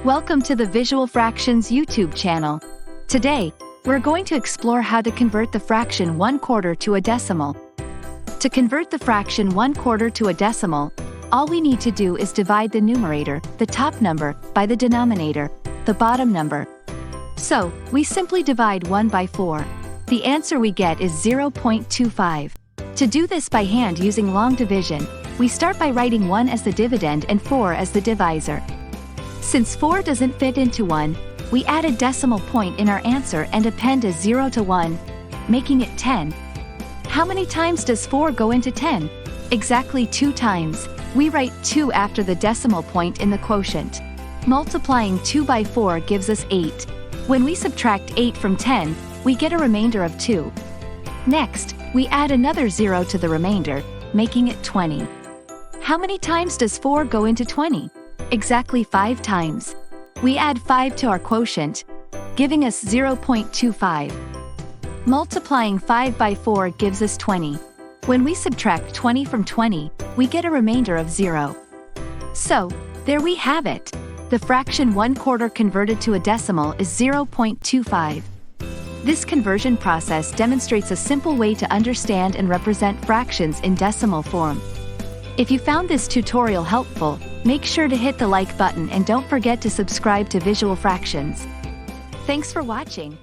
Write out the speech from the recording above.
Welcome to the Visual Fractions YouTube channel. Today, we're going to explore how to convert the fraction 1/4 to a decimal. To convert the fraction 1/4 to a decimal, all we need to do is divide the numerator, the top number, by the denominator, the bottom number. So, we simply divide 1 by 4. The answer we get is 0.25. To do this by hand using long division, we start by writing 1 as the dividend and 4 as the divisor. Since 4 doesn't fit into 1, we add a decimal point in our answer and append a 0 to 1, making it 10. How many times does 4 go into 10? Exactly 2 times. We write 2 after the decimal point in the quotient. Multiplying 2 by 4 gives us 8. When we subtract 8 from 10, we get a remainder of 2. Next, we add another 0 to the remainder, making it 20. How many times does 4 go into 20? Exactly 5 times. We add 5 to our quotient, giving us 0.25. Multiplying 5 by 4 gives us 20. When we subtract 20 from 20, we get a remainder of 0. So, there we have it. The fraction 1/4 converted to a decimal is 0.25. This conversion process demonstrates a simple way to understand and represent fractions in decimal form. If you found this tutorial helpful, make sure to hit the like button and don't forget to subscribe to Visual Fractions. Thanks for watching.